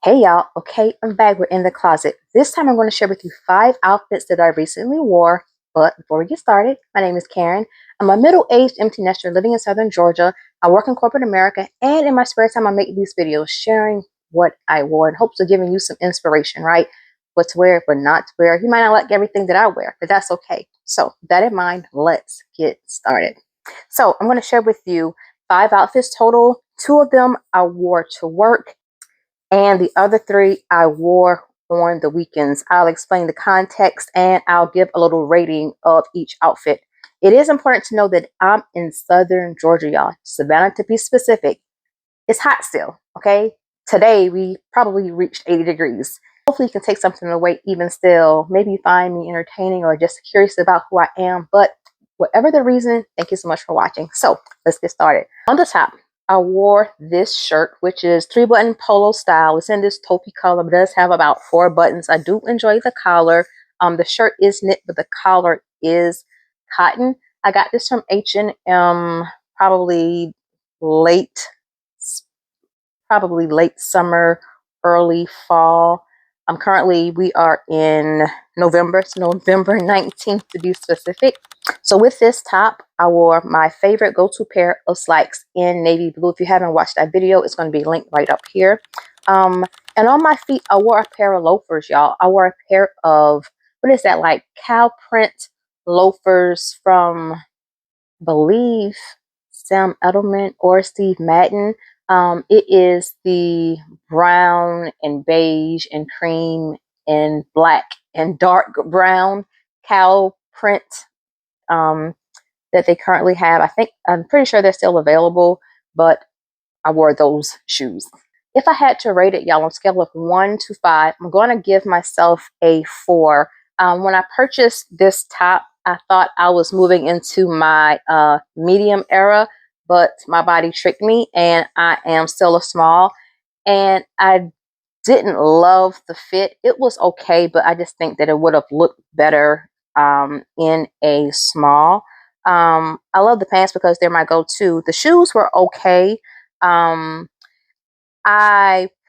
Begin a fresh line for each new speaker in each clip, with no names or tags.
Hey y'all, okay, I'm back. We're in the closet. This time I'm going to share with you 5 outfits that I recently wore. But before we get started, my name is Karen. I'm a middle-aged empty nester living in Southern Georgia. I work in corporate America, and in my spare time I make these videos sharing what I wore in hopes of giving you some inspiration, right? What to wear, what not to wear. You might not like everything that I wear, but that's okay. So with that in mind, let's get started. So I'm going to share with you 5 outfits total. 2 of them I wore to work, and the other 3 I wore on the weekends. I'll explain the context and I'll give a little rating of each outfit. It is important to know that I'm in Southern Georgia, y'all. Savannah to be specific. It's hot still, okay? Today we probably reached 80 degrees. Hopefully you can take something away even still. Maybe you find me entertaining or just curious about who I am. But whatever the reason, thank you so much for watching. So let's get started. On the top, I wore this shirt, which is 3-button polo style. It's in this taupey color, but does have about 4 buttons. I do enjoy the collar. The shirt is knit, but the collar is cotton. I got this from H&M probably late summer, early fall. Currently we are in November. It's November 19th to be specific. So with this top, I wore my favorite go-to pair of slacks in navy blue. If you haven't watched that video, it's going to be linked right up here. And on my feet, I wore a pair of loafers, y'all. I wore a pair of, what is that, like cow print loafers from, I believe, Sam Edelman or Steve Madden. It is the brown and beige and cream and black and dark brown cow print that they currently have. I'm pretty sure they're still available, but I wore those shoes. If I had to rate it, y'all, on a scale of 1 to 5, I'm going to give myself a 4. When I purchased this top, I thought I was moving into my medium era, but my body tricked me and I am still a small. And I didn't love the fit. It was okay, but I just think that it would have looked better in a small. I love the pants because they're my go-to. The shoes were okay. I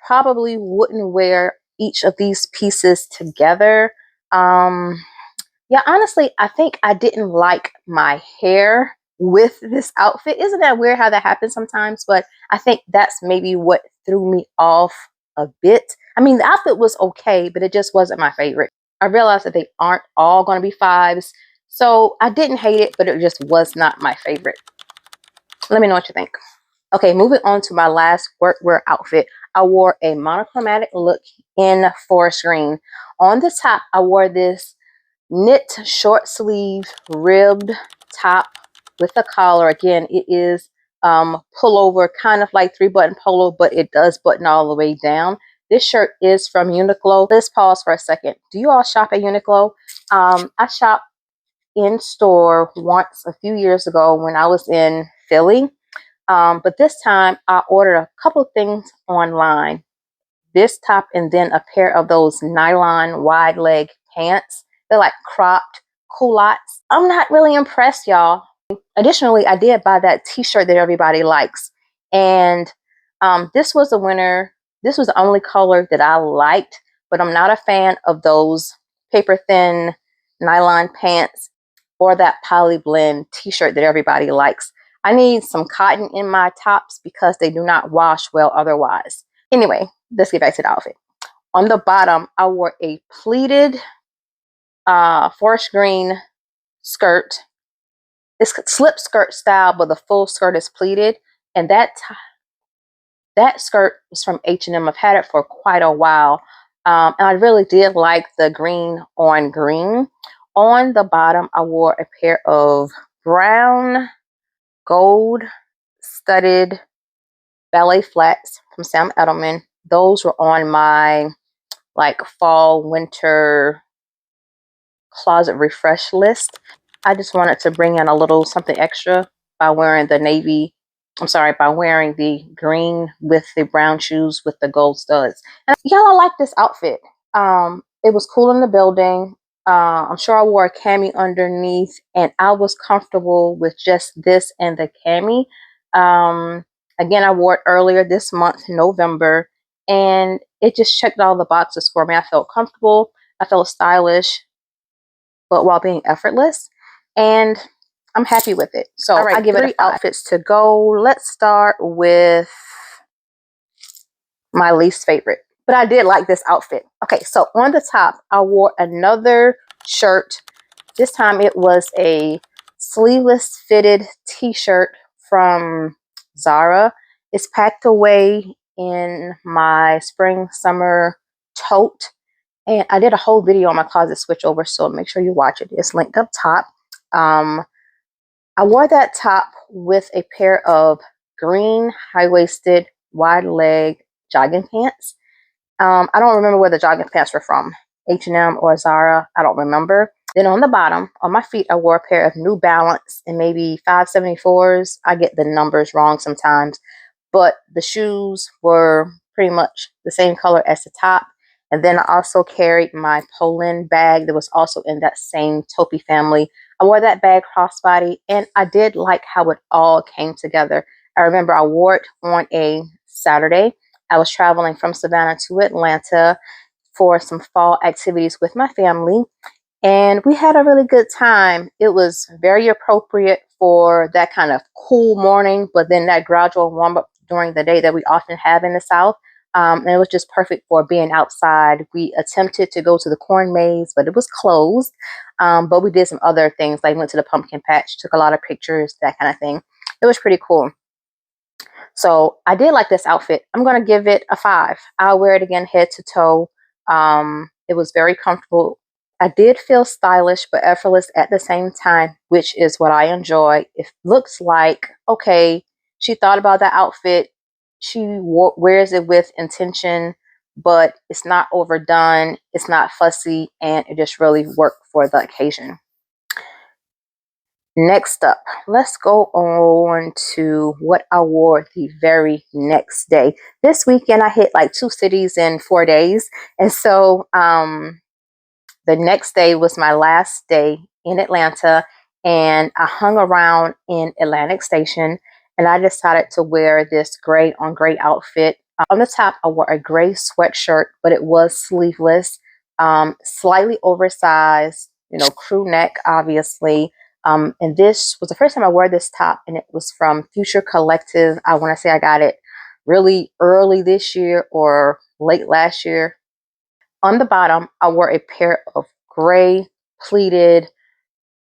probably wouldn't wear each of these pieces together. Yeah, honestly, I think I didn't like my hair with this outfit. Isn't that weird how that happens sometimes? But I think that's maybe what threw me off a bit. I mean, the outfit was okay, but it just wasn't my favorite. I realized that they aren't all going to be 5s. So I didn't hate it, but it just was not my favorite. Let me know what you think. Okay, moving on to my last workwear outfit. I wore a monochromatic look in forest green. On the top, I wore this knit short sleeve ribbed top with a collar. Again, it is pullover, kind of like 3-button polo, but it does button all the way down. This shirt is from Uniqlo. Let's pause for a second. Do you all shop at Uniqlo? I shopped in store once a few years ago when I was in Philly. But this time I ordered a couple things online. This top and then a pair of those nylon wide leg pants. They're like cropped culottes. I'm not really impressed, y'all. Additionally, I did buy that t-shirt that everybody likes. And this was the winner. This was the only color that I liked, but I'm not a fan of those paper thin nylon pants or that poly blend t-shirt that everybody likes. I need some cotton in my tops because they do not wash well otherwise. Anyway, let's get back to the outfit. On the bottom, I wore a pleated forest green skirt. It's slip skirt style, but the full skirt is pleated. And that skirt is from H&M. I've had it for quite a while. And I really did like the green on green. On the bottom, I wore a pair of brown gold studded ballet flats from Sam Edelman. Those were on my like fall winter closet refresh list. I just wanted to bring in a little something extra by wearing by wearing the green with the brown shoes with the gold studs. And y'all, I like this outfit. It was cool in the building. I'm sure I wore a cami underneath and I was comfortable with just this and the cami. Again, I wore it earlier this month, November, and it just checked all the boxes for me. I felt comfortable, I felt stylish, but while being effortless, and I'm happy with it. So all right, I give it 3 outfits to go. Let's start with my least favorite, but I did like this outfit. Okay, so on the top, I wore another shirt. This time it was a sleeveless fitted t-shirt from Zara. It's packed away in my spring summer tote, and I did a whole video on my closet switch over, so make sure you watch it. It's linked up top. I wore that top with a pair of green high-waisted wide leg jogging pants. I don't remember where the jogging pants were from, H&M or Zara, I don't remember. Then on the bottom, on my feet, I wore a pair of New Balance and maybe 574s. I get the numbers wrong sometimes, but the shoes were pretty much the same color as the top. And then I also carried my Poland bag that was also in that same taupey family. I wore that bag crossbody, and I did like how it all came together. I remember I wore it on a Saturday. I was traveling from Savannah to Atlanta for some fall activities with my family, and we had a really good time. It was very appropriate for that kind of cool morning, but then that gradual warm up during the day that we often have in the South. And it was just perfect for being outside. We attempted to go to the corn maze, but it was closed. But we did some other things, like went to the pumpkin patch, took a lot of pictures, that kind of thing. It was pretty cool. So I did like this outfit. I'm going to give it a 5. I'll wear it again head to toe. It was very comfortable. I did feel stylish but effortless at the same time, which is what I enjoy. It looks like, okay, she thought about that outfit. She wears it with intention, but it's not overdone. It's not fussy, and it just really worked for the occasion. Next up, let's go on to what I wore the very next day. This weekend, I hit like 2 cities in 4 days. And so the next day was my last day in Atlanta, and I hung around in Atlantic Station, and I decided to wear this gray on gray outfit. On the top, I wore a gray sweatshirt, but it was sleeveless, slightly oversized, crew neck, obviously. And this was the first time I wore this top, and it was from Future Collective. I want to say I got it really early this year or late last year. On the bottom, I wore a pair of gray pleated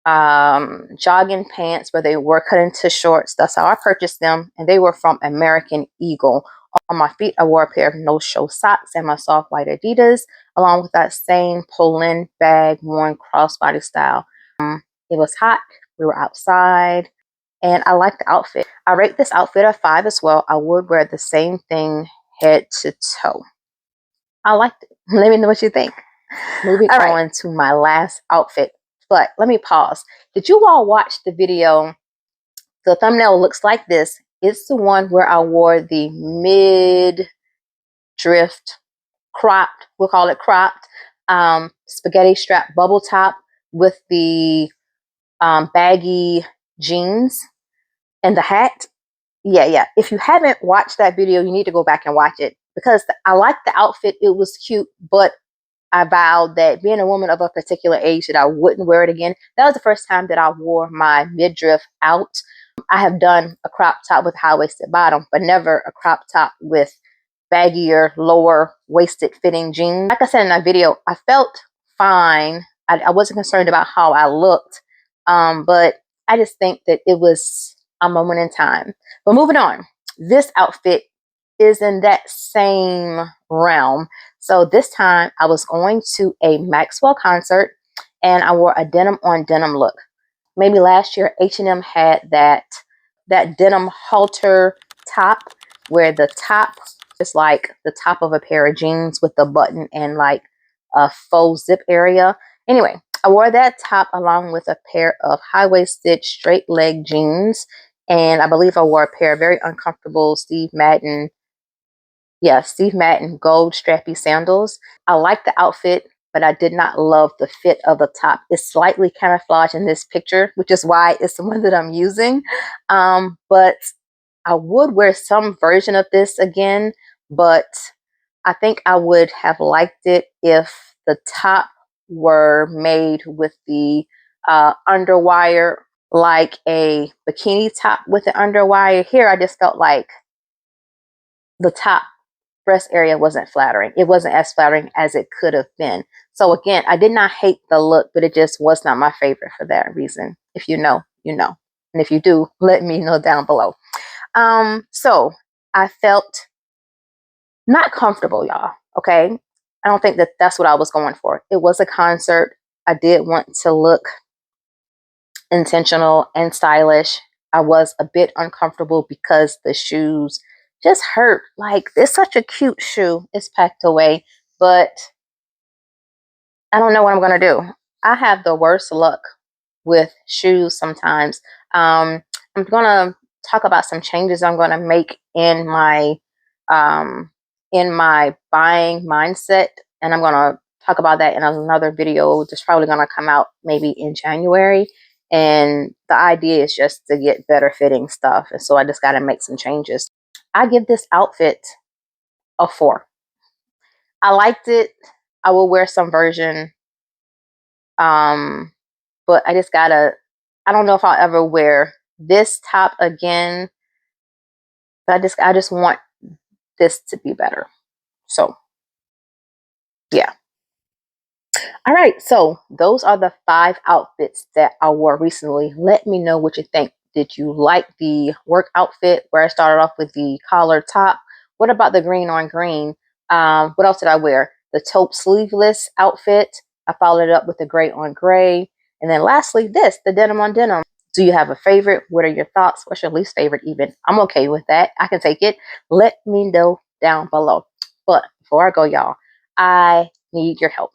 jogging pants, where they were cut into shorts. That's how I purchased them, and they were from American Eagle. On my feet, I wore a pair of no-show socks and my soft white Adidas, along with that same Poland bag worn crossbody style. It was hot. We were outside, and I liked the outfit. I rate this outfit a 5 as well. I would wear the same thing head to toe. I liked it. Let me know what you think. Moving on to my last outfit. But let me pause. Did you all watch the video? The thumbnail looks like this. It's the one where I wore the mid-drift cropped, we'll call it cropped, spaghetti strap bubble top with the baggy jeans and the hat. Yeah. If you haven't watched that video, you need to go back and watch it, because I liked the outfit. It was cute, but I vowed that being a woman of a particular age that I wouldn't wear it again. That was the first time that I wore my midriff out. I have done a crop top with high-waisted bottom, but never a crop top with baggier, lower waisted fitting jeans. Like I said in that video, I felt fine. I wasn't concerned about how I looked, but I just think that it was a moment in time. But moving on, this outfit is in that same realm. So this time I was going to a Maxwell concert, and I wore a denim on denim look. Maybe last year H&M had that denim halter top, where the top is like the top of a pair of jeans with the button and like a faux zip area. Anyway, I wore that top along with a pair of high-waisted straight leg jeans, and I believe I wore a pair of very uncomfortable Steve Madden gold strappy sandals. I like the outfit, but I did not love the fit of the top. It's slightly camouflage in this picture, which is why it's the one that I'm using. But I would wear some version of this again, but I think I would have liked it if the top were made with the underwire, like a bikini top with the underwire. Here, I just felt like the top breast area wasn't flattering. It wasn't as flattering as it could have been. So again, I did not hate the look, but it just was not my favorite for that reason. If you know, you know. And if you do, let me know down below. So I felt not comfortable, y'all. Okay. I don't think that that's what I was going for. It was a concert. I did want to look intentional and stylish. I was a bit uncomfortable because the shoes just hurt. Like, it's such a cute shoe. It's packed away, but I don't know what I'm going to do. I have the worst luck with shoes sometimes. I'm going to talk about some changes I'm going to make um, in my buying mindset, and I'm going to talk about that in another video that's probably going to come out maybe in January. And the idea is just to get better fitting stuff, and so I just got to make some changes. I give this outfit a 4. I liked it. I will wear some version, but I don't know if I'll ever wear this top again, but I just want this to be better. So yeah. All right, so those are the 5 outfits that I wore recently. Let me know what you think. Did you like the work outfit where I started off with the collar top? What about the green on green? What else did I wear? The taupe sleeveless outfit. I followed it up with the gray on gray. And then lastly, the denim on denim. Do you have a favorite? What are your thoughts? What's your least favorite even? I'm okay with that. I can take it. Let me know down below. But before I go, y'all, I need your help.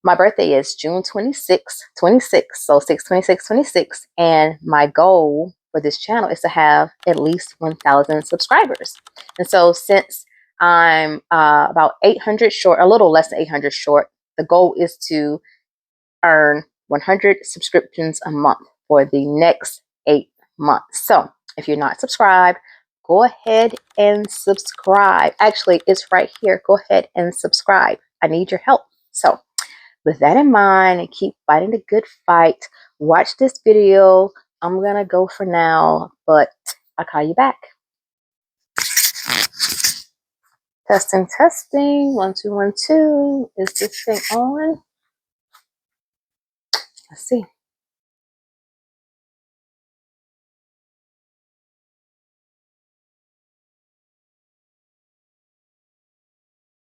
My birthday is June 26th, 26, so 6/26/26, and my goal for this channel is to have at least 1,000 subscribers. And so since I'm about 800 short, a little less than 800 short, the goal is to earn 100 subscriptions a month for the next 8 months. So if you're not subscribed, go ahead and subscribe. Actually, it's right here. Go ahead and subscribe. I need your help. So with that in mind, and keep fighting the good fight, watch this video. I'm gonna go for now, but I'll call you back. Testing, testing. 1 2 1 2. Is this thing on? Let's see.